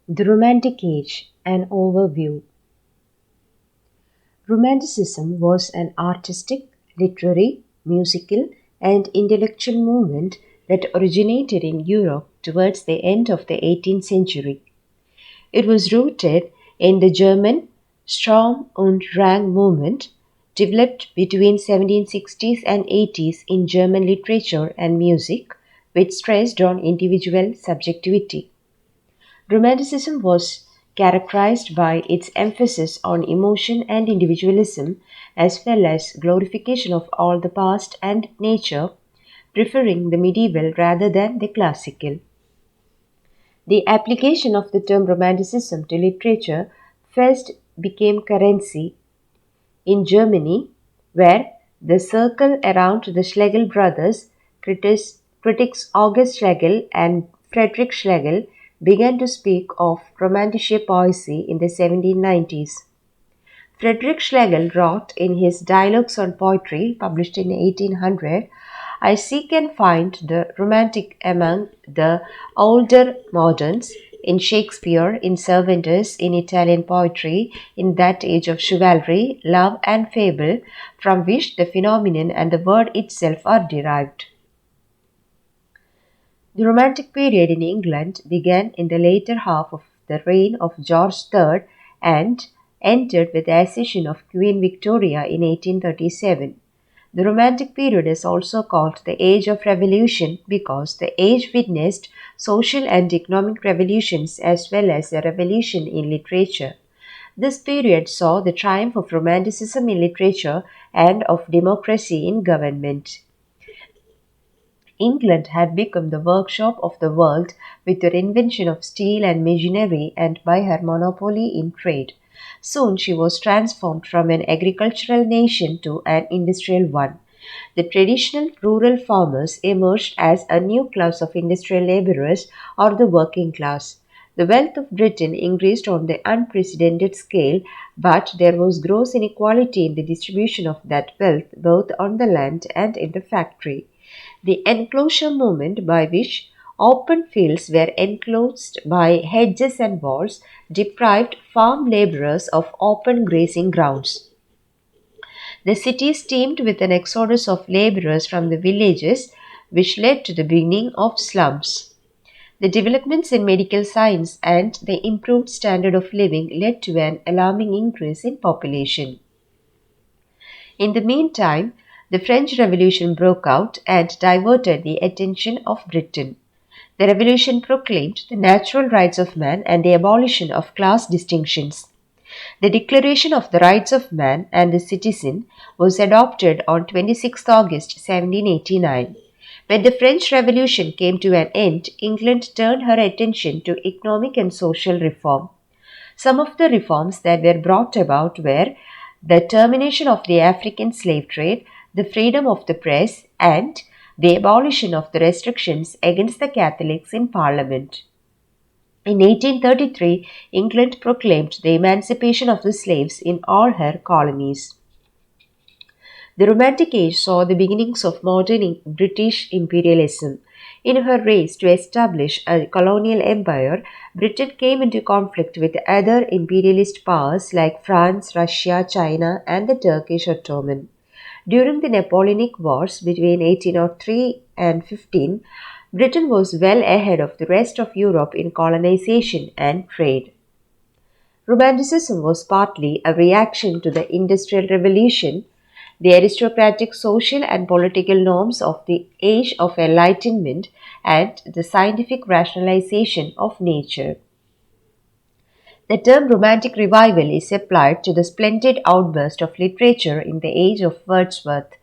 The Romantic Age, an overview. Romanticism was an artistic, literary, musical, and intellectual movement that originated in Europe towards the end of the 18th century. It was rooted in the German Sturm und Drang movement, developed between 1760s and 80s in German literature and music, which stressed on individual subjectivity. Romanticism was characterized by its emphasis on emotion and individualism, as well as glorification of all the past and nature, preferring the medieval rather than the classical. The application of the term Romanticism to literature first became currency in Germany, where the circle around the Schlegel brothers, critics August Schlegel and Friedrich Schlegel, began to speak of Romantische Poesie in the 1790s. Friedrich Schlegel wrote in his Dialogues on Poetry, published in 1800, I seek and find the romantic among the older moderns, in Shakespeare, in Cervantes, in Italian poetry, in that age of chivalry, love, and fable, from which the phenomenon and the word itself are derived. The Romantic period in England began in the later half of the reign of George III and ended with the accession of Queen Victoria in 1837. The Romantic period is also called the Age of Revolution because the age witnessed social and economic revolutions as well as a revolution in literature. This period saw the triumph of Romanticism in literature and of democracy in government. England had become the workshop of the world with her invention of steel and machinery and by her monopoly in trade. Soon she was transformed from an agricultural nation to an industrial one. The traditional rural farmers emerged as a new class of industrial laborers or the working class. The wealth of Britain increased on the unprecedented scale, but there was gross inequality in the distribution of that wealth both on the land and in the factory. The enclosure movement, by which open fields were enclosed by hedges and walls, deprived farm laborers of open grazing grounds. The cities teemed with an exodus of laborers from the villages, which led to the beginning of slums. The developments in medical science and the improved standard of living led to an alarming increase in population. In the meantime, the French Revolution broke out and diverted the attention of Britain. The revolution proclaimed the natural rights of man and the abolition of class distinctions. The Declaration of the Rights of Man and the Citizen was adopted on 26 August 1789. When the French Revolution came to an end, England turned her attention to economic and social reform. Some of the reforms that were brought about were the termination of the African slave trade, the freedom of the press, and the abolition of the restrictions against the Catholics in Parliament. In 1833, England proclaimed the emancipation of the slaves in all her colonies. The Romantic Age saw the beginnings of modern British imperialism. In her race to establish a colonial empire, Britain came into conflict with other imperialist powers like France, Russia, China, and the Turkish Ottoman. During the Napoleonic Wars between 1803 and 15, Britain was well ahead of the rest of Europe in colonization and trade. Romanticism was partly a reaction to the Industrial Revolution, the aristocratic social and political norms of the Age of Enlightenment, and the scientific rationalization of nature. The term Romantic Revival is applied to the splendid outburst of literature in the age of Wordsworth.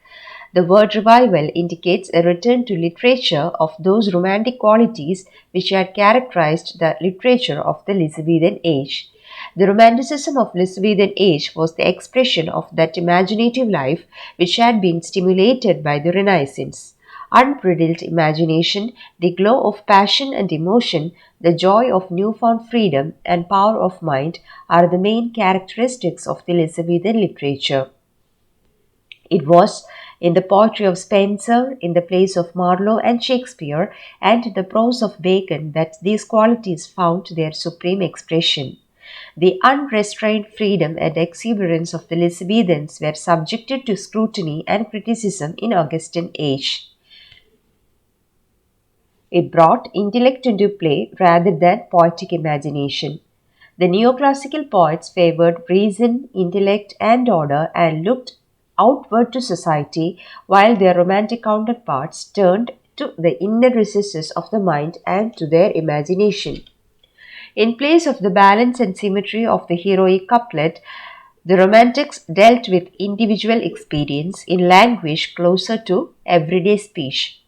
The word revival indicates a return to literature of those romantic qualities which had characterized the literature of the Elizabethan age. The romanticism of Elizabethan age was the expression of that imaginative life which had been stimulated by the Renaissance. Unbridled imagination, the glow of passion and emotion, the joy of newfound freedom and power of mind are the main characteristics of the Elizabethan literature. It was in the poetry of Spenser, in the plays of Marlowe and Shakespeare, and in the prose of Bacon that these qualities found their supreme expression. The unrestrained freedom and exuberance of the Elizabethans were subjected to scrutiny and criticism in Augustan age. It brought intellect into play rather than poetic imagination. The neoclassical poets favored reason, intellect, and order and looked outward to society, while their romantic counterparts turned to the inner recesses of the mind and to their imagination. In place of the balance and symmetry of the heroic couplet, the Romantics dealt with individual experience in language closer to everyday speech.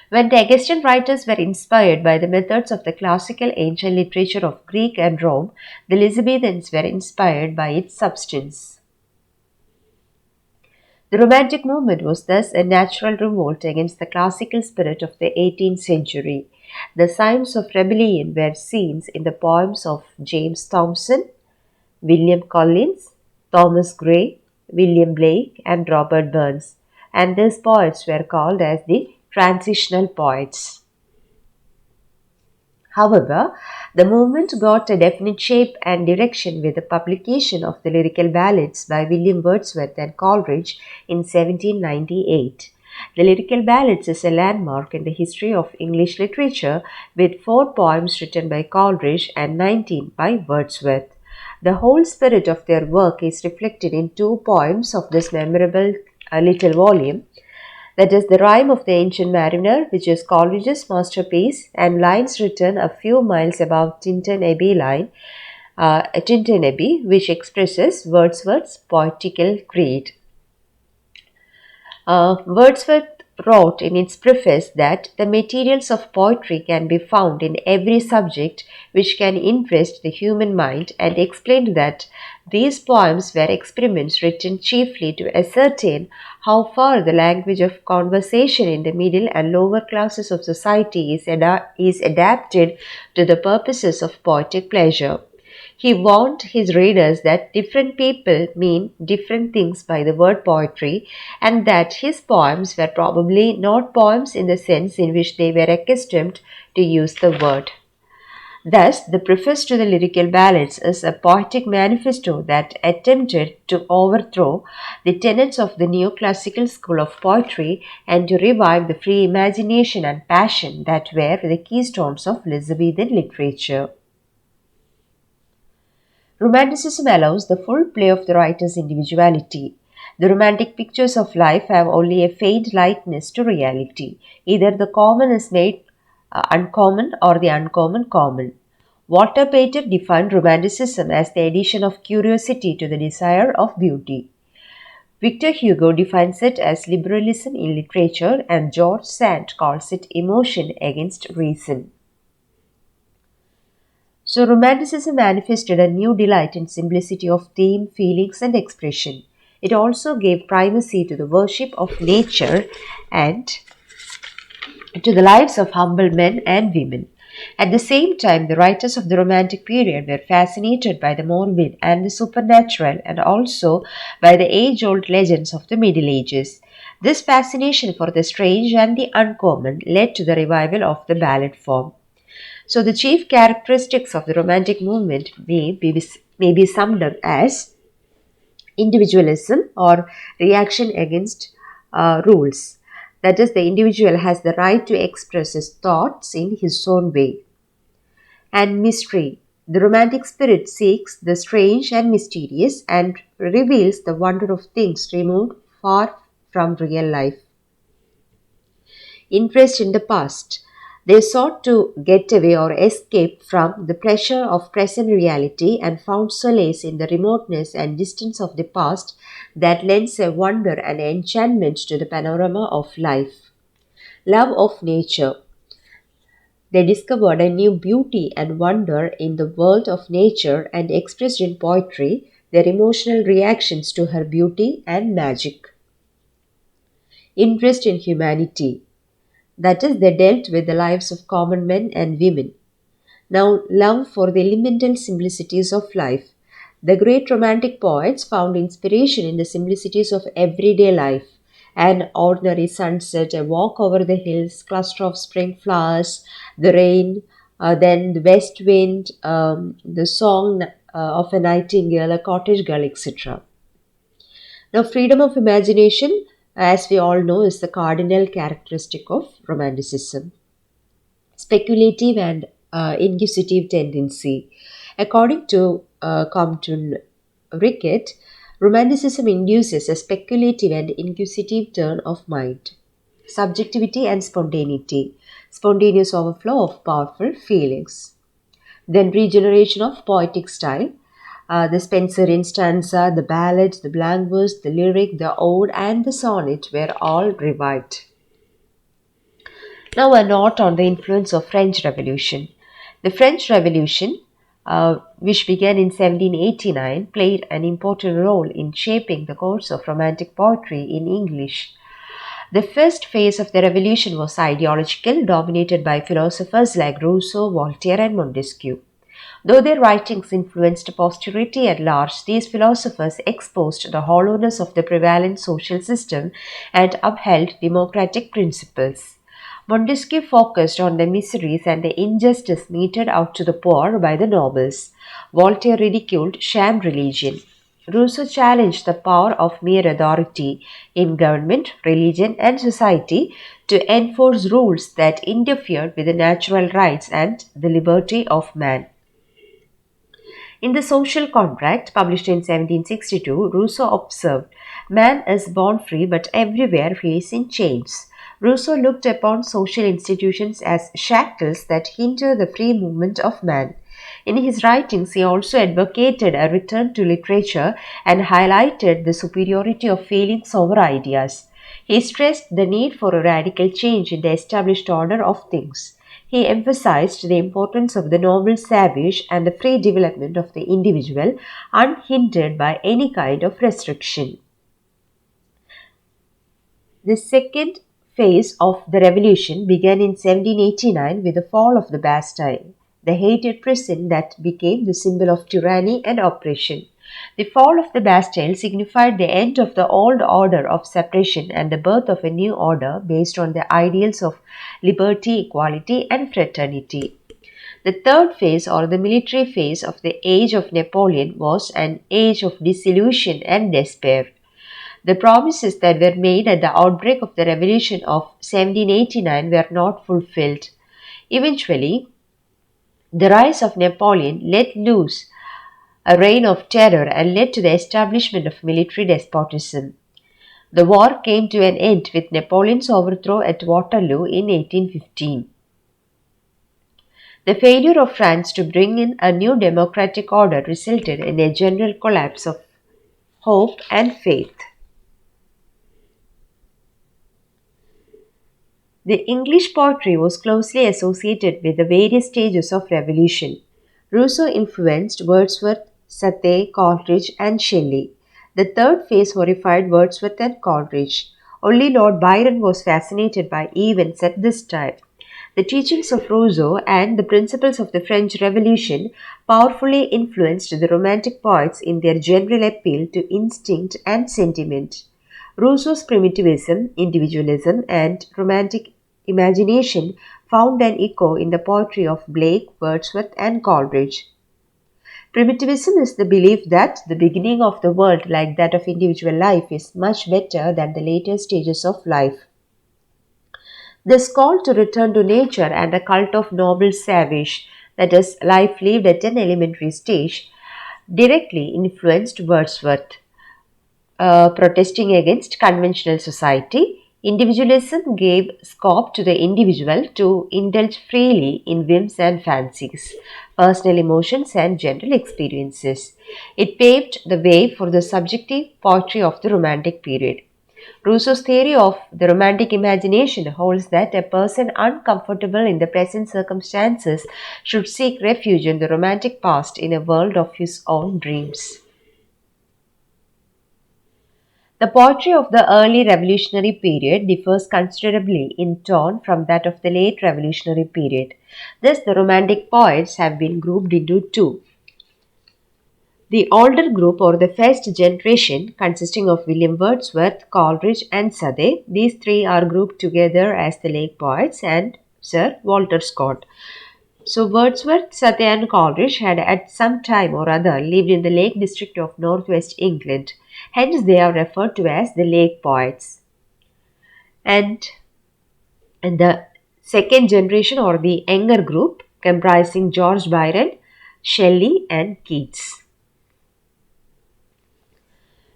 When the Augustan writers were inspired by the methods of the classical ancient literature of Greek and Rome, the Elizabethans were inspired by its substance. The Romantic movement was thus a natural revolt against the classical spirit of the 18th century. The signs of rebellion were seen in the poems of James Thomson, William Collins, Thomas Gray, William Blake, and Robert Burns, and these poets were called as the transitional poets. However, the movement got a definite shape and direction with the publication of the lyrical ballads by William Wordsworth and Coleridge in 1798. The Lyrical Ballads is a landmark in the history of English literature with 4 poems written by Coleridge and 19 by Wordsworth. The whole spirit of their work is reflected in 2 poems of this memorable little volume. That is, The Rime of the Ancient Mariner, which is Coleridge's masterpiece, and Lines Written a Few Miles Above Tintern Abbey, which expresses Wordsworth's poetical creed. Wordsworth wrote in its preface that the materials of poetry can be found in every subject which can interest the human mind, and explained that these poems were experiments written chiefly to ascertain how far the language of conversation in the middle and lower classes of society is adapted to the purposes of poetic pleasure. He warned his readers that different people mean different things by the word poetry, and that his poems were probably not poems in the sense in which they were accustomed to use the word. Thus, the preface to the Lyrical Ballads is a poetic manifesto that attempted to overthrow the tenets of the neoclassical school of poetry and to revive the free imagination and passion that were the keystones of Elizabethan literature. Romanticism allows the full play of the writer's individuality. The romantic pictures of life have only a faint likeness to reality. Either the common is made uncommon or the uncommon common. Walter Pater defined Romanticism as the addition of curiosity to the desire of beauty. Victor Hugo defines it as liberalism in literature, and George Sand calls it emotion against reason. So, Romanticism manifested a new delight in simplicity of theme, feelings, and expression. It also gave primacy to the worship of nature and to the lives of humble men and women. At the same time, the writers of the Romantic period were fascinated by the morbid and the supernatural, and also by the age old legends of the Middle Ages. This fascination for the strange and the uncommon led to the revival of the ballad form. So, the chief characteristics of the Romantic movement may be summed up as individualism or reaction against rules. That is, the individual has the right to express his thoughts in his own way. And mystery. The romantic spirit seeks the strange and mysterious and reveals the wonder of things removed far from real life. Interest in the past. They sought to get away or escape from the pressure of present reality and found solace in the remoteness and distance of the past that lends a wonder and enchantment to the panorama of life. Love of nature. They discovered a new beauty and wonder in the world of nature and expressed in poetry their emotional reactions to her beauty and magic. Interest in humanity. That is, they dealt with the lives of common men and women. Now, love for the elemental simplicities of life. The great romantic poets found inspiration in the simplicities of everyday life. An ordinary sunset, a walk over the hills, cluster of spring flowers, the rain, then the west wind, the song of a nightingale, a cottage girl, etc. Now, freedom of imagination, as we all know, is the cardinal characteristic of Romanticism. Speculative and inquisitive tendency. According to Compton Rickett, Romanticism induces a speculative and inquisitive turn of mind, subjectivity and spontaneity, spontaneous overflow of powerful feelings. Then regeneration of poetic style. The Spenserian stanza, the ballad, the blank verse, the lyric, the ode, and the sonnet were all revived. Now, a note on the influence of French Revolution. The French Revolution, which began in 1789, played an important role in shaping the course of Romantic poetry in English. The first phase of the revolution was ideological, dominated by philosophers like Rousseau, Voltaire, and Montesquieu. Though their writings influenced posterity at large, these philosophers exposed the hollowness of the prevalent social system and upheld democratic principles. Montesquieu focused on the miseries and the injustice meted out to the poor by the nobles. Voltaire ridiculed sham religion. Rousseau challenged the power of mere authority in government, religion, and society to enforce rules that interfered with the natural rights and the liberty of man. In The Social Contract, published in 1762, Rousseau observed, "Man is born free, but everywhere he is in chains." Rousseau looked upon social institutions as shackles that hinder the free movement of man. In his writings, he also advocated a return to literature and highlighted the superiority of feelings over ideas. He stressed the need for a radical change in the established order of things. He emphasized the importance of the noble savage and the free development of the individual, unhindered by any kind of restriction. The second phase of the revolution began in 1789 with the fall of the Bastille, the hated prison that became the symbol of tyranny and oppression. The fall of the Bastille signified the end of the old order of separation and the birth of a new order based on the ideals of liberty, equality, and fraternity. The third phase, or the military phase of the age of Napoleon, was an age of disillusion and despair. The promises that were made at the outbreak of the revolution of 1789 were not fulfilled. Eventually, the rise of Napoleon let loose a reign of terror and led to the establishment of military despotism. The war came to an end with Napoleon's overthrow at Waterloo in 1815. The failure of France to bring in a new democratic order resulted in a general collapse of hope and faith. The English poetry was closely associated with the various stages of revolution. Rousseau influenced Wordsworth, Sathe, Coleridge, and Shelley. The third phase horrified Wordsworth and Coleridge. Only Lord Byron was fascinated by events at this time. The teachings of Rousseau and the principles of the French Revolution powerfully influenced the Romantic poets in their general appeal to instinct and sentiment. Rousseau's primitivism, individualism, and romantic imagination found an echo in the poetry of Blake, Wordsworth, and Coleridge. Primitivism is the belief that the beginning of the world, like that of individual life, is much better than the later stages of life. This call to return to nature and a cult of noble savage, that is, life lived at an elementary stage, directly influenced Wordsworth. Protesting against conventional society, individualism gave scope to the individual to indulge freely in whims and fancies, personal emotions, and general experiences. It paved the way for the subjective poetry of the Romantic period. Rousseau's theory of the romantic imagination holds that a person uncomfortable in the present circumstances should seek refuge in the romantic past in a world of his own dreams. The poetry of the early revolutionary period differs considerably in tone from that of the late revolutionary period. Thus, the Romantic poets have been grouped into two: The older group, or the first generation, consisting of William Wordsworth, Coleridge, and Southey, these three are grouped together as the Lake Poets, and Sir Walter Scott. So Wordsworth, Southey, and Coleridge had at some time or other lived in the Lake District of northwest England. Hence, they are referred to as the Lake Poets. And the second generation, or the younger group, comprising George Byron, Shelley, and Keats.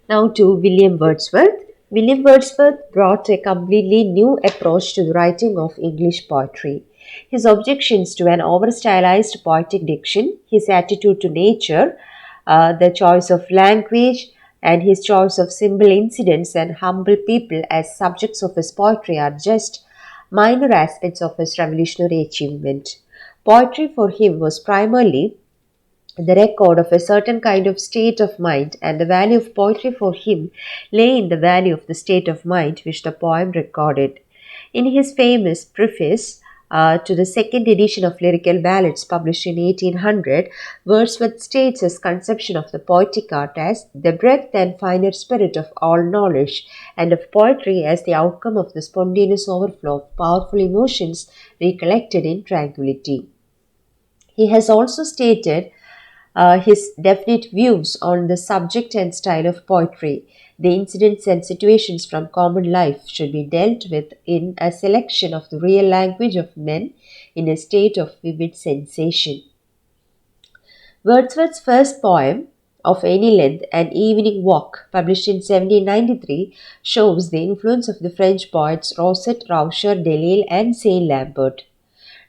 Now to William Wordsworth. William Wordsworth brought a completely new approach to the writing of English poetry. His objections to an over-stylized poetic diction, his attitude to nature, the choice of language, and his choice of simple incidents and humble people as subjects of his poetry are just minor aspects of his revolutionary achievement. Poetry for him was primarily the record of a certain kind of state of mind, and the value of poetry for him lay in the value of the state of mind which the poem recorded. In his famous preface to the second edition of Lyrical Ballads published in 1800, Wordsworth states his conception of the poetic art as the breadth and finer spirit of all knowledge, and of poetry as the outcome of the spontaneous overflow of powerful emotions recollected in tranquility. He has also stated his definite views on the subject and style of poetry. The incidents and situations from common life should be dealt with in a selection of the real language of men in a state of vivid sensation. Wordsworth's first poem, of any length, An Evening Walk, published in 1793, shows the influence of the French poets Rosset, Rauscher, Delille, and Saint Lambert.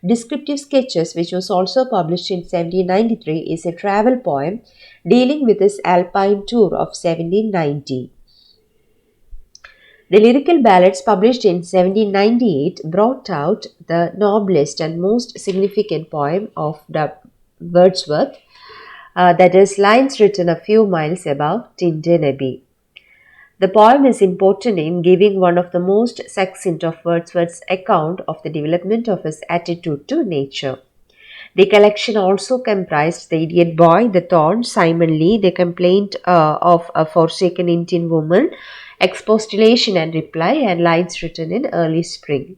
Descriptive Sketches, which was also published in 1793, is a travel poem dealing with his Alpine tour of 1790. The Lyrical Ballads, published in 1798, brought out the noblest and most significant poem of Wordsworth, that is, Lines Written a Few Miles Above Tintern Abbey. The poem is important in giving one of the most succinct of Wordsworth's account of the development of his attitude to nature. The collection also comprised The Idiot Boy, The Thorn, Simon Lee, The Complaint of a Forsaken Indian Woman, Expostulation and Reply, and Lines Written in Early Spring.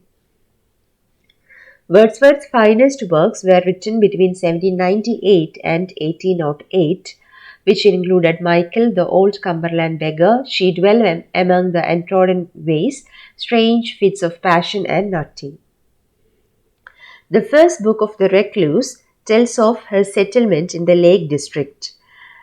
Wordsworth's finest works were written between 1798 and 1808, which included Michael, the Old Cumberland Beggar, She Dwell Among the Untrodden Ways, Strange Fits of Passion, and Nutting. The first book of The Recluse tells of her settlement in the Lake District.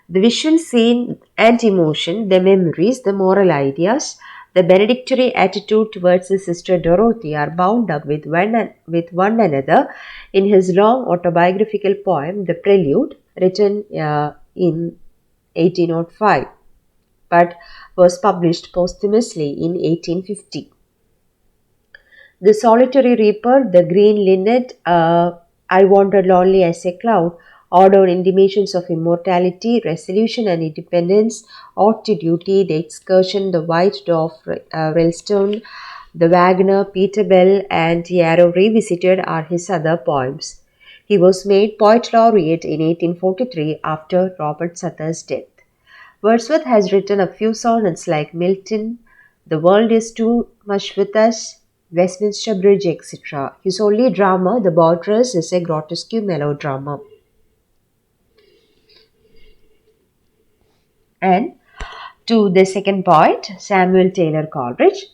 The visual scene and emotion, the memories, the moral ideas, the benedictory attitude towards his sister Dorothy are bound up with one another in his long autobiographical poem, The Prelude, written in 1805, but was published posthumously in 1850. The Solitary Reaper, The Green Linnet, I Wandered Lonely as a Cloud, all are intimations of immortality, resolution, and independence, Ought to Duty, The Excursion, The White Dwarf, Ralston, The Wagoner, Peter Bell, and Yarrow Revisited are his other poems. He was made Poet Laureate in 1843 after Robert Suther's death. Wordsworth has written a few sonnets like Milton, The World is Too Much with Us, Westminster Bridge, etc. His only drama, The Borderers, is a grotesque melodrama. And to the second poet, Samuel Taylor Coleridge.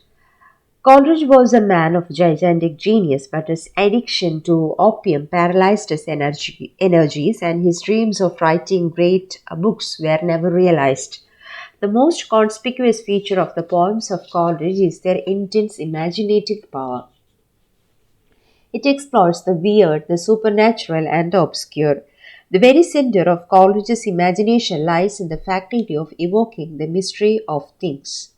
Coleridge was a man of gigantic genius, but his addiction to opium paralyzed his energies, and his dreams of writing great books were never realized. The most conspicuous feature of the poems of Coleridge is their intense imaginative power. It explores the weird, the supernatural, and the obscure. The very center of Coleridge's imagination lies in the faculty of evoking the mystery of things.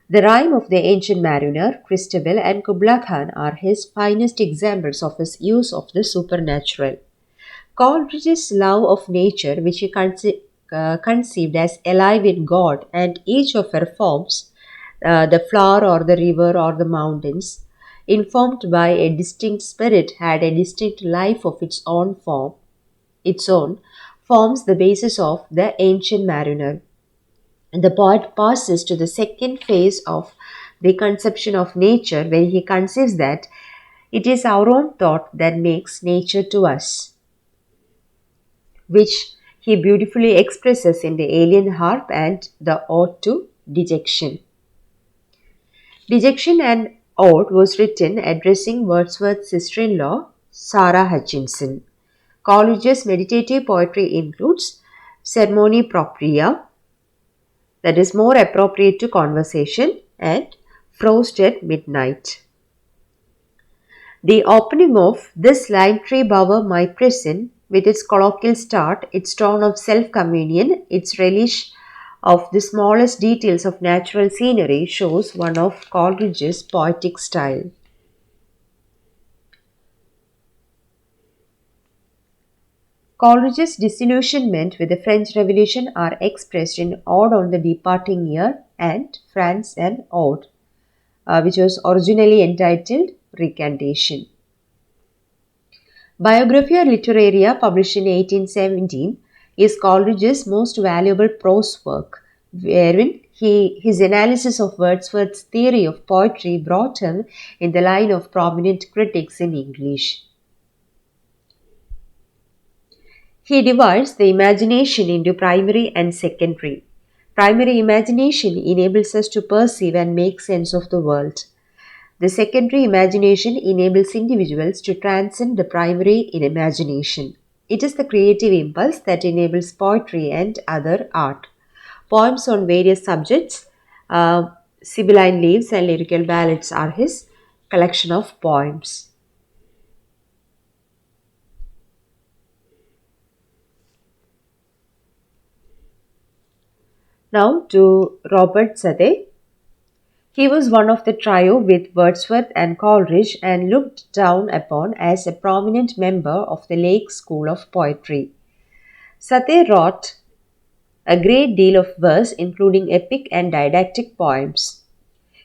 The Rime of the Ancient Mariner, Christabel, and Kubla Khan are his finest examples of his use of the supernatural. Coleridge's love of nature, which he conceived as alive in God, and each of her forms, the flower or the river or the mountains, informed by a distinct spirit, had a distinct life of its own, forms the basis of The Ancient Mariner. And the poet passes to the second phase of the conception of nature when he conceives that it is our own thought that makes nature to us, which he beautifully expresses in the Alien Harp and the Ode to Dejection. Dejection and Ode was written addressing Wordsworth's sister-in-law, Sarah Hutchinson. Coleridge's meditative poetry includes Sermoni Propria, that is more appropriate to conversation, and Frost at Midnight. The opening of This Lime Tree Bower My Prison, with its colloquial start, its tone of self-communion, its relish of the smallest details of natural scenery, shows one of Coleridge's poetic style. Coleridge's disillusionment with the French Revolution are expressed in Ode on the Departing Year and France an Ode, which was originally entitled Recantation. Biographia Literaria, published in 1817, is Coleridge's most valuable prose work, wherein his analysis of Wordsworth's theory of poetry brought him in the line of prominent critics in English. He divides the imagination into primary and secondary. Primary imagination enables us to perceive and make sense of the world. The secondary imagination enables individuals to transcend the primary in imagination. It is the creative impulse that enables poetry and other art. Poems on various subjects, Sibylline Leaves and Lyrical Ballads are his collection of poems. Now to Robert Southey. He was one of the trio with Wordsworth and Coleridge and looked down upon as a prominent member of the Lake School of Poetry. Southey wrote a great deal of verse, including epic and didactic poems.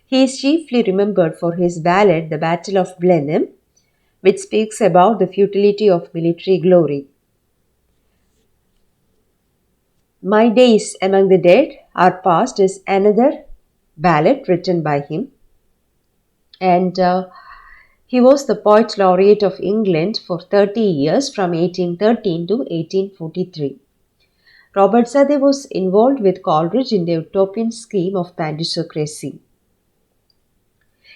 He is chiefly remembered for his ballad The Battle of Blenheim, which speaks about the futility of military glory. My Days Among the Dead Are Past is another ballad written by him, and he was the Poet Laureate of England for 30 years from 1813 to 1843. Robert Southey was involved with Coleridge in the utopian scheme of Pandysocracy.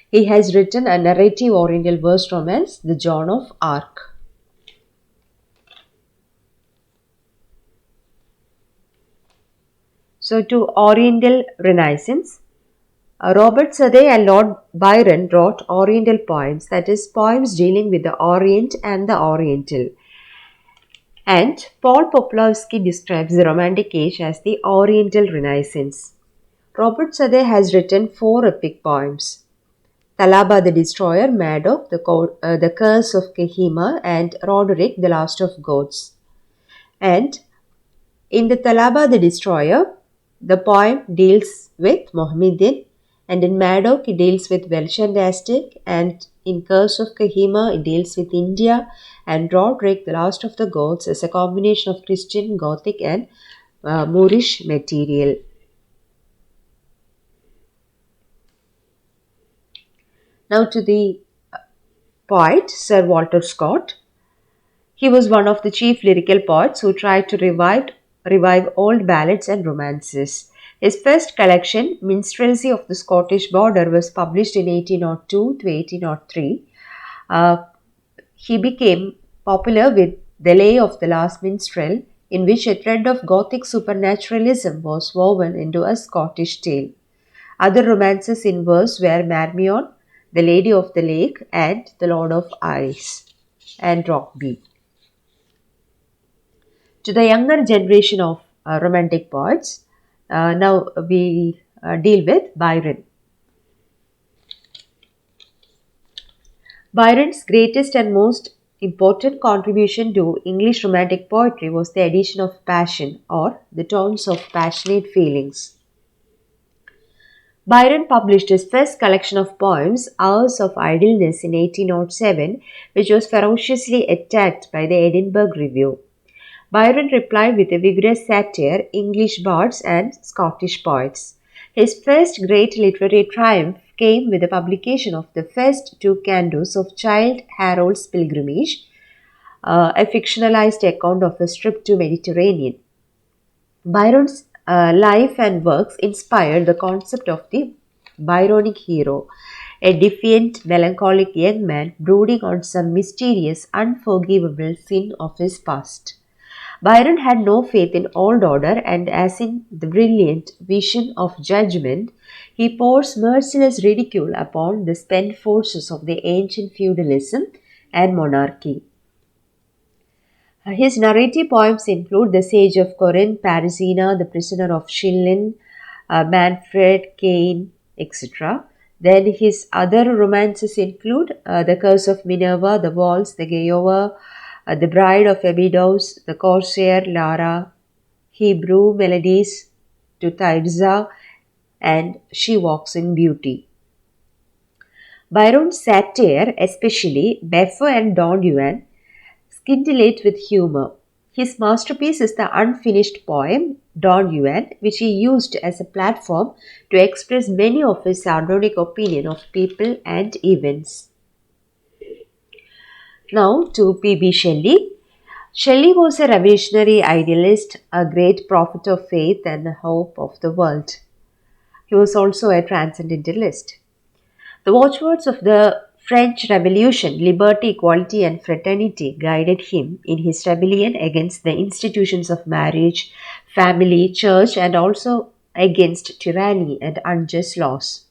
He has written a narrative Oriental verse romance, The Joan of Arc. So to Oriental Renaissance, Robert Southey and Lord Byron wrote Oriental poems, that is, poems dealing with the Orient and the Oriental. And Paul Poplawski describes the Romantic Age as the Oriental Renaissance. Robert Southey has written 4 epic poems: Thalaba the Destroyer, Madoc, the Curse of Kehima, and Roderick, the Last of Gods. And in the Thalaba the Destroyer, the poem deals with Mohammedan, and in Madoc it deals with Welsh and Aztec, and in Curse of Kehima it deals with India, and Roderick, the Last of the Gods, is a combination of Christian, Gothic and Moorish material. Now to the poet Sir Walter Scott. He was one of the chief lyrical poets who tried to revive old ballads and romances. His first collection, Minstrelsy of the Scottish Border, was published in 1802 to 1803. He became popular with The Lay of the Last Minstrel, in which a thread of Gothic supernaturalism was woven into a Scottish tale. Other romances in verse were Marmion, The Lady of the Lake, and The Lord of Ice, and Rokeby. To the younger generation of romantic poets, now we deal with Byron. Byron's greatest and most important contribution to English romantic poetry was the addition of passion, or the tones of passionate feelings. Byron published his first collection of poems, Hours of Idleness, in 1807, which was ferociously attacked by the Edinburgh Review. Byron replied with a vigorous satire, English bards and Scottish poets. His first great literary triumph came with the publication of the first two cantos of Childe Harold's Pilgrimage, a fictionalized account of a trip to Mediterranean. Byron's life and works inspired the concept of the Byronic hero, a defiant, melancholic young man brooding on some mysterious, unforgivable sin of his past. Byron had no faith in old order, and as in the brilliant vision of judgment, he pours merciless ridicule upon the spent forces of the ancient feudalism and monarchy. His narrative poems include The Sage of Corinth, Parisina, The Prisoner of Chillon, Manfred, Cain, etc. Then his other romances include The Curse of Minerva, The Waltz, The Gayowa, The Bride of Abydos, The Corsair, Lara, Hebrew Melodies to Tirza, and She Walks in Beauty. Byron's satire, especially Beppo and Don Juan, scintillate with humor. His masterpiece is the unfinished poem Don Juan, which he used as a platform to express many of his sardonic opinion of people and events. Now to P.B. Shelley. Shelley was a revolutionary idealist, a great prophet of faith and the hope of the world. He was also a transcendentalist. The watchwords of the French Revolution, liberty, equality, and fraternity, guided him in his rebellion against the institutions of marriage, family, church, and also against tyranny and unjust laws.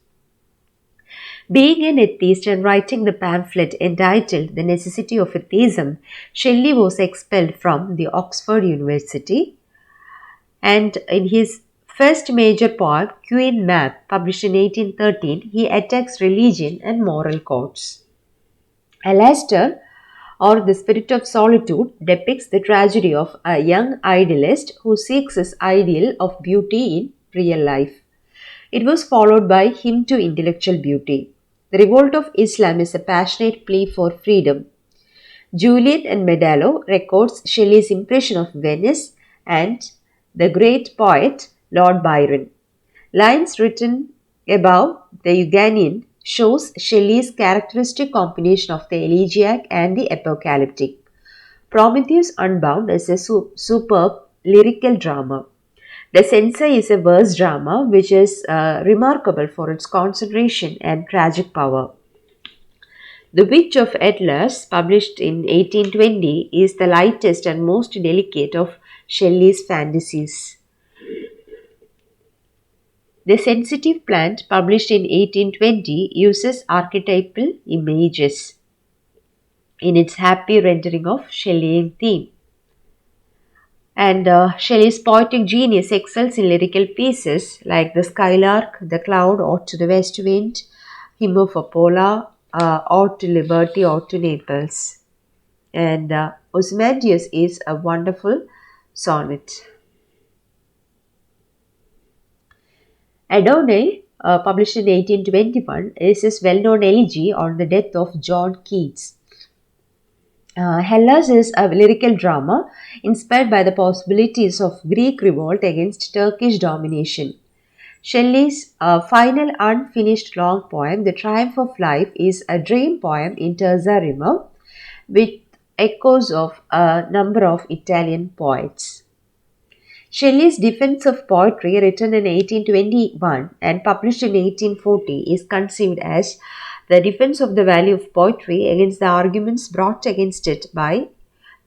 Being an atheist and writing the pamphlet entitled The Necessity of Atheism, Shelley was expelled from the Oxford University, and in his first major poem, Queen Mab, published in 1813, he attacks religion and moral codes. Alastor, or The Spirit of Solitude, depicts the tragedy of a young idealist who seeks his ideal of beauty in real life. It was followed by Hymn to Intellectual Beauty. The Revolt of Islam is a passionate plea for freedom. Juliet and Medello records Shelley's impression of Venice and the great poet Lord Byron. Lines written above the Euganian shows Shelley's characteristic combination of the elegiac and the apocalyptic. Prometheus Unbound is a superb lyrical drama. The Censer is a verse drama which is remarkable for its concentration and tragic power. The Witch of Atlas, published in 1820, is the lightest and most delicate of Shelley's fantasies. The Sensitive Plant, published in 1820, uses archetypal images in its happy rendering of Shelleyan theme. And Shelley's poetic genius excels in lyrical pieces like The Skylark, The Cloud, Ode to the West Wind, Hymn of Apollo, Ode to Liberty, Ode to Naples. And Ozymandias is a wonderful sonnet. Adonai, published in 1821, is his well-known elegy on the death of John Keats. Hellas is a lyrical drama inspired by the possibilities of Greek revolt against Turkish domination. Shelley's final unfinished long poem, The Triumph of Life, is a dream poem in terza rima with echoes of a number of Italian poets. Shelley's Defense of Poetry, written in 1821 and published in 1840, is conceived as the defense of the value of poetry against the arguments brought against it by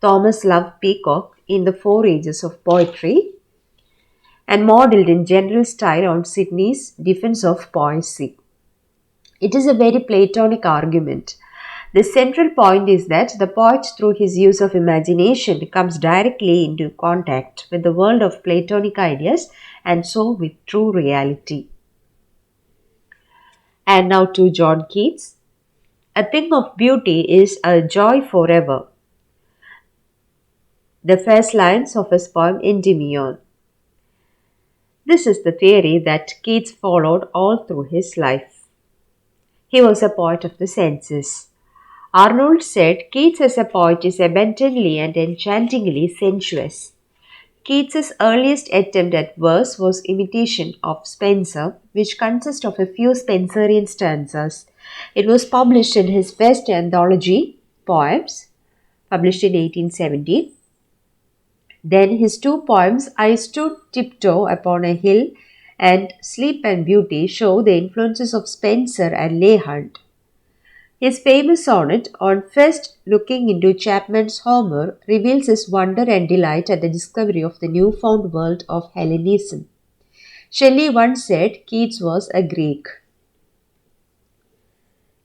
Thomas Love Peacock in The Four Ages of Poetry, and modelled in general style on Sidney's Defense of Poesy. It is a very Platonic argument. The central point is that the poet, through his use of imagination, comes directly into contact with the world of Platonic ideas and so with true reality. And now to John Keats. A thing of beauty is a joy forever. The first lines of his poem Endymion. This is the theory that Keats followed all through his life. He was a poet of the senses. Arnold said Keats as a poet is abundantly and enchantingly sensuous. Keats's earliest attempt at verse was imitation of Spenser, which consists of a few Spenserian stanzas. It was published in his first anthology, Poems, published in 1870. Then his two poems, I Stood Tiptoe Upon a Hill and Sleep and Beauty, show the influences of Spenser and Leigh Hunt. His famous sonnet, On First Looking into Chapman's Homer, reveals his wonder and delight at the discovery of the newfound world of Hellenism. Shelley once said Keats was a Greek.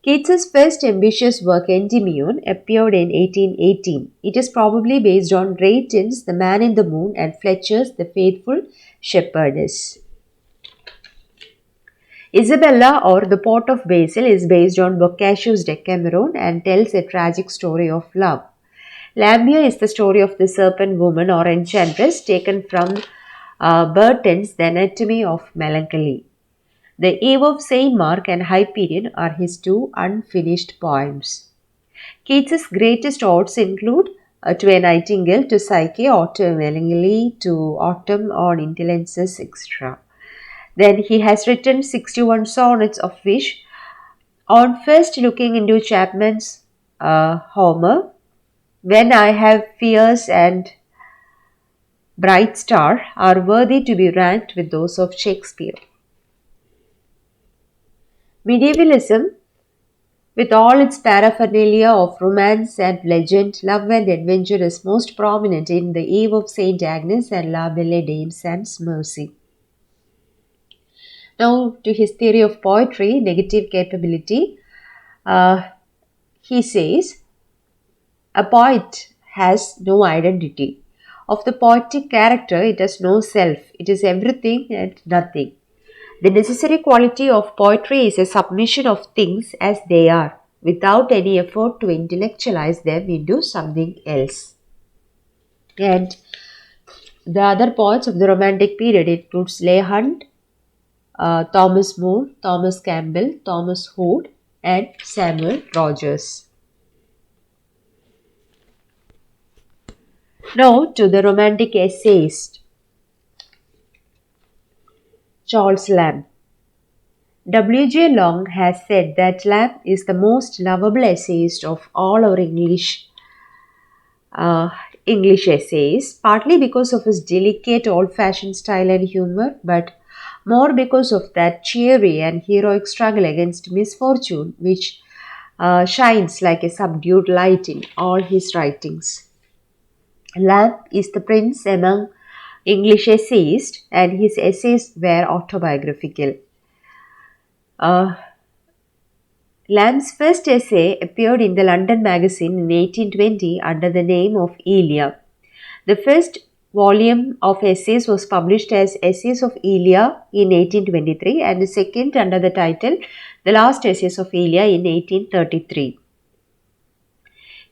Keats's first ambitious work, Endymion, appeared in 1818. It is probably based on Drayton's The Man in the Moon and Fletcher's The Faithful Shepherdess. Isabella, or The Pot of Basil, is based on Boccaccio's Decameron and tells a tragic story of love. Lamia is the story of the serpent woman or enchantress taken from Burton's The Anatomy of Melancholy. The Eve of St. Mark and Hyperion are his two unfinished poems. Keats's greatest odes include To a Nightingale, To Psyche, or To Melancholy, To Autumn on Intelligences, etc. Then he has written 61 sonnets, of which On First Looking into Chapman's Homer, When I Have Fears and Bright Star are worthy to be ranked with those of Shakespeare. Medievalism, with all its paraphernalia of romance and legend, love and adventure, is most prominent in The Eve of St. Agnes and La Belle Dame Sans Mercy. Now to his theory of poetry, negative capability, he says, a poet has no identity. Of the poetic character, it has no self. It is everything and nothing. The necessary quality of poetry is a submission of things as they are, without any effort to intellectualize them into something else. And the other poets of the Romantic period includes Leigh Hunt, Thomas Moore, Thomas Campbell, Thomas Hood, and Samuel Rogers. Now to the Romantic essayist, Charles Lamb. W.J. Long has said that Lamb is the most lovable essayist of all our English essays, partly because of his delicate old-fashioned style and humor, but more because of that cheery and heroic struggle against misfortune which shines like a subdued light in all his writings. Lamb is the prince among English essayists, and his essays were autobiographical. Lamb's first essay appeared in the London Magazine in 1820 under the name of Elia. The first volume of essays was published as Essays of Elia in 1823 and the second under the title The Last Essays of Elia in 1833.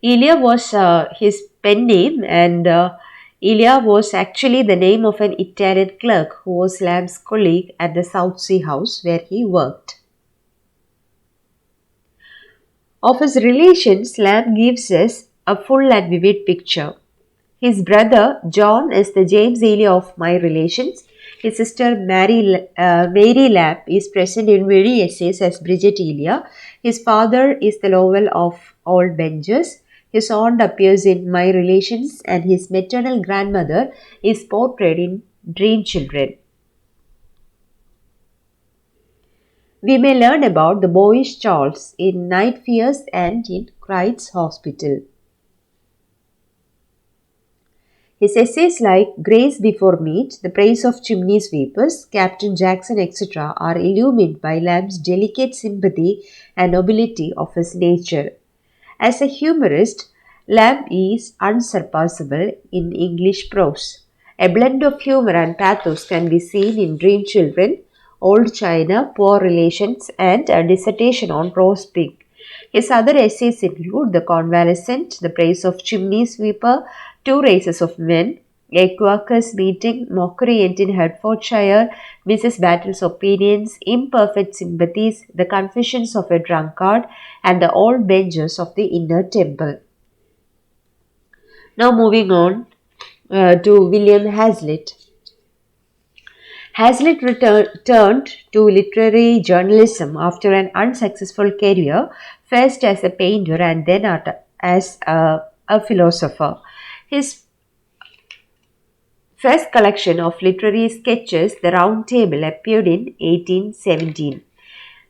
Elia was his pen name, and Elia was actually the name of an Italian clerk who was Lamb's colleague at the Southsea House where he worked. Of his relations, Lamb gives us a full and vivid picture. His brother John is the James Elia of My Relations. His sister Mary Lamb is present in many essays as Bridget Elia. His father is the Lowell of Old Benches. His aunt appears in My Relations, and his maternal grandmother is portrayed in Dream Children. We may learn about the boyish Charles in Night Fears and in Cricht's Hospital. His essays like Grace Before Meat, The Praise of Chimney Sweepers, Captain Jackson, etc. are illumined by Lamb's delicate sympathy and nobility of his nature. As a humorist, Lamb is unsurpassable in English prose. A blend of humor and pathos can be seen in Dream Children, Old China, Poor Relations, and a dissertation on roast pig. His other essays include The Convalescent, The Praise of Chimney Sweeper, Two Races of Men, A Quakers meeting, Mockery End in Hertfordshire, Mrs. Battle's Opinions, Imperfect Sympathies, The Confessions of a Drunkard, and The Old Benches of the Inner Temple. Now moving on to William Hazlitt. Hazlitt turned to literary journalism after an unsuccessful career, first as a painter and then as a philosopher. His first collection of literary sketches, The Round Table, appeared in 1817.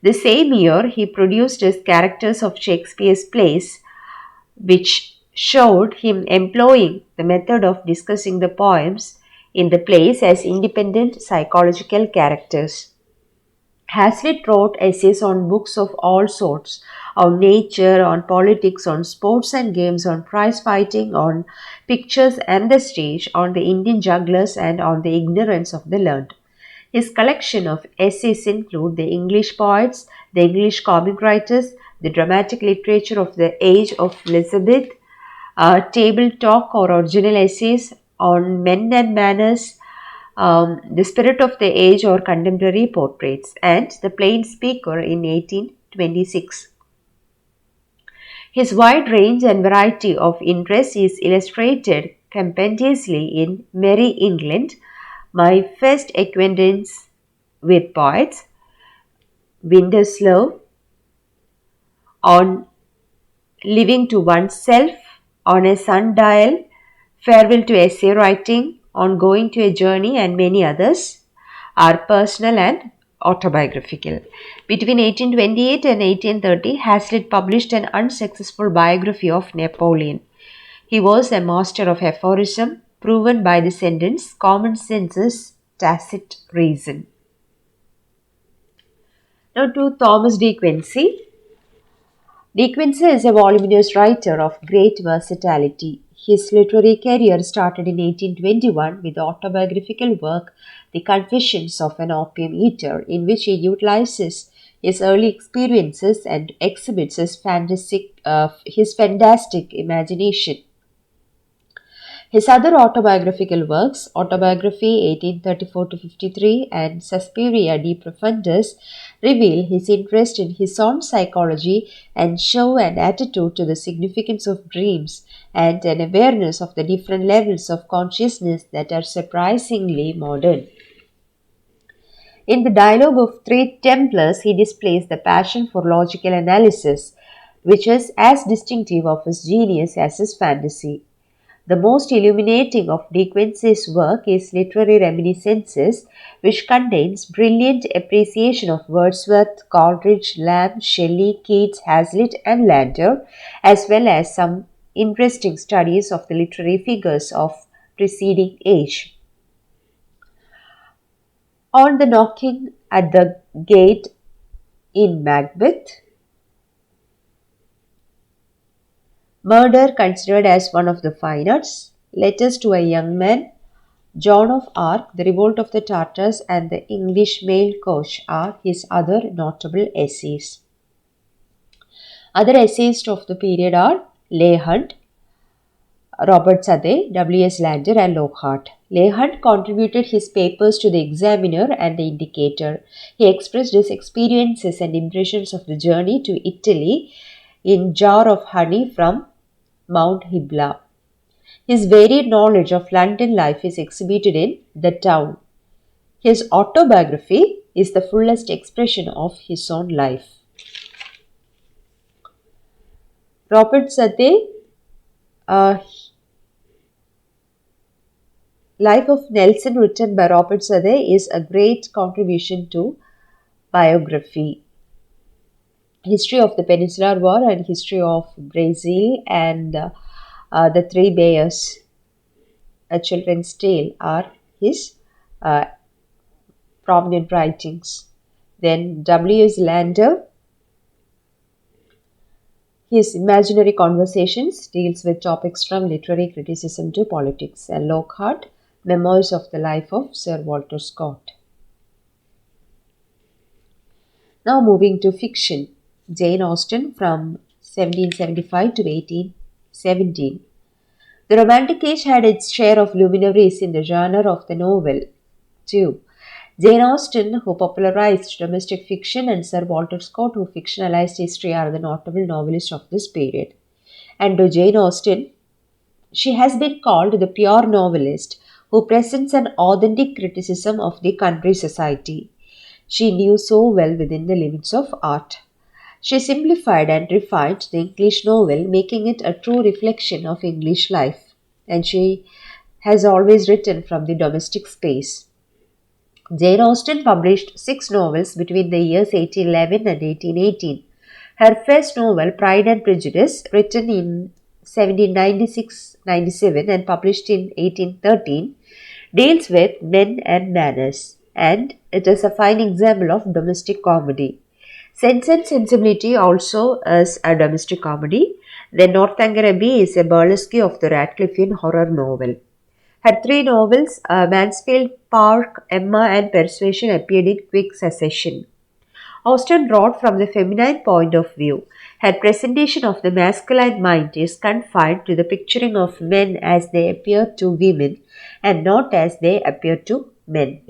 The same year, he produced his characters of Shakespeare's plays, which showed him employing the method of discussing the poems in the plays as independent psychological characters. Hazlitt wrote essays on books of all sorts, on nature, on politics, on sports and games, on prize fighting, on pictures and the stage, on the Indian jugglers, and on the ignorance of the learned. His collection of essays include the English poets, the English comic writers, the dramatic literature of the age of Elizabeth, table talk or original essays on men and manners, the spirit of the age or contemporary portraits, and the plain speaker in 1826. His wide range and variety of interests is illustrated compendiously in Merry England, My First Acquaintance with Poets, Winterslow, On Living to Oneself, On a Sundial, Farewell to Essay Writing, On Going to a Journey, and many others are personal and autobiographical. Between 1828 and 1830, Hazlitt published an unsuccessful biography of Napoleon. He was a master of aphorism, proven by the sentence, common sense is tacit reason. Now to Thomas De Quincey. De Quincey is a voluminous writer of great versatility. His literary career started in 1821 with the autobiographical work The Confessions of an Opium Eater, in which he utilizes his early experiences and exhibits his fantastic imagination. His other autobiographical works, Autobiography 1834 to 53 and Suspiria de Profundis, reveal his interest in his own psychology and show an attitude to the significance of dreams and an awareness of the different levels of consciousness that are surprisingly modern. In the Dialogue of Three Templars, he displays the passion for logical analysis, which is as distinctive of his genius as his fantasy. The most illuminating of De Quincey's work is Literary Reminiscences, which contains brilliant appreciation of Wordsworth, Coleridge, Lamb, Shelley, Keats, Hazlitt, and Landor, as well as some interesting studies of the literary figures of preceding age. On the Knocking at the Gate in Macbeth, Murder considered as one of the fine arts, Letters to a Young Man, Joan of Arc, The Revolt of the Tartars, and The English Mail Coach are his other notable essays. Other essayists of the period are Leigh Hunt, Robert Southey, W.S. Landor, and Lockhart. Leigh Hunt contributed his papers to the Examiner and the Indicator. He expressed his experiences and impressions of the journey to Italy in Jar of Honey from Mount Hibla. His varied knowledge of London life is exhibited in The Town. His autobiography is the fullest expression of his own life. Robert Southey, Life of Nelson, written by Robert Southey, is a great contribution to biography. History of the Peninsular War and History of Brazil and The Three Bears, A Children's Tale, are his prominent writings. Then W.S. Landor, his Imaginary Conversations deals with topics from literary criticism to politics, and Lockhart, Memoirs of the Life of Sir Walter Scott. Now moving to fiction, Jane Austen from 1775 to 1817. The Romantic Age had its share of luminaries in the genre of the novel, too. Jane Austen, who popularized domestic fiction, and Sir Walter Scott, who fictionalized history, are the notable novelists of this period. And to Jane Austen, she has been called the pure novelist who presents an authentic criticism of the country society she knew so well within the limits of art. She simplified and refined the English novel, making it a true reflection of English life. And she has always written from the domestic space. Jane Austen published six novels between the years 1811 and 1818. Her first novel, Pride and Prejudice, written in 1796-97 and published in 1813, deals with men and manners, and it is a fine example of domestic comedy. Sense and Sensibility also is a domestic comedy. The Northanger Abbey is a burlesque of the Radcliffean horror novel. Her three novels, Mansfield Park, Emma, and Persuasion, appeared in quick succession. Austen wrote from the feminine point of view. Her presentation of the masculine mind is confined to the picturing of men as they appear to women and not as they appear to men.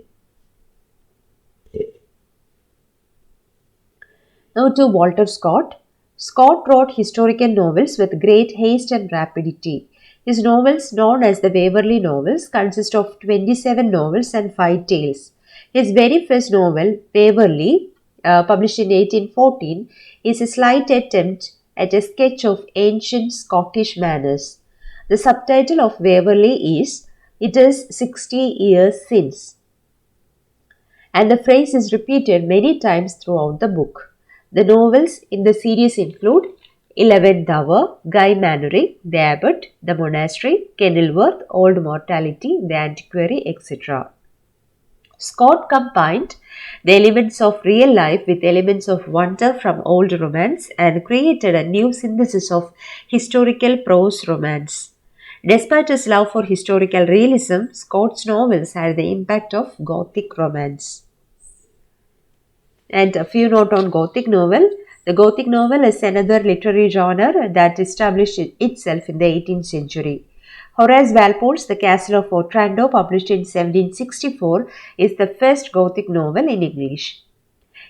Now to Walter Scott. Scott wrote historical novels with great haste and rapidity. His novels, known as the Waverley novels, consist of 27 novels and 5 tales. His very first novel, Waverley, published in 1814, is a slight attempt at a sketch of ancient Scottish manners. The subtitle of Waverley is "It is 60 years since," and the phrase is repeated many times throughout the book. The novels in the series include Eleventh Hour, Guy Mannering, The Abbot, The Monastery, Kenilworth, Old Mortality, The Antiquary, etc. Scott combined the elements of real life with elements of wonder from old romance and created a new synthesis of historical prose romance. Despite his love for historical realism, Scott's novels had the impact of Gothic romance. And a few note on Gothic novel. The Gothic novel is another literary genre that established itself in the 18th century. Horace Walpole's The Castle of Otranto, published in 1764, is the first Gothic novel in English.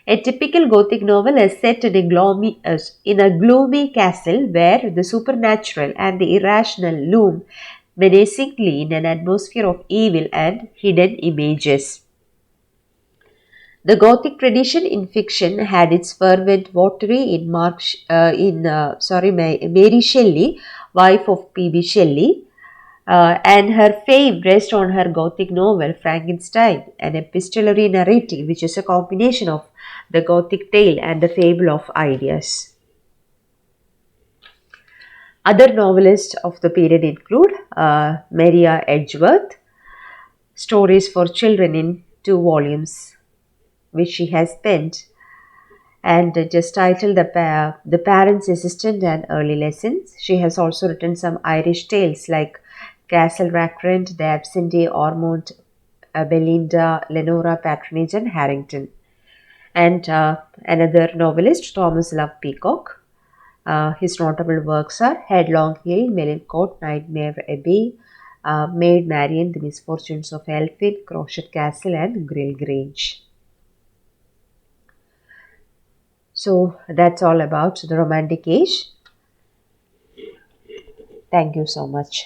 A typical Gothic novel is set in a gloomy castle where the supernatural and the irrational loom menacingly in an atmosphere of evil and hidden images. The Gothic tradition in fiction had its fervent votary in Mary Shelley, wife of P.B. Shelley, and her fame rests on her Gothic novel Frankenstein, an epistolary narrative which is a combination of the Gothic tale and the fable of ideas. Other novelists of the period include Maria Edgeworth, Stories for Children in 2 volumes, which she has penned, and just titled the Parent's Assistant and Early Lessons. She has also written some Irish tales like Castle Rackrent, The Absentee, Ormond, Belinda, Lenora, Patronage, and Harrington. And another novelist, Thomas Love Peacock. His notable works are Headlong Hill, Melincourt, Nightmare Abbey, Maid Marian, The Misfortunes of Elphin, Crochet Castle, and Grill Grange. So that's all about the Romantic Age. Thank you so much.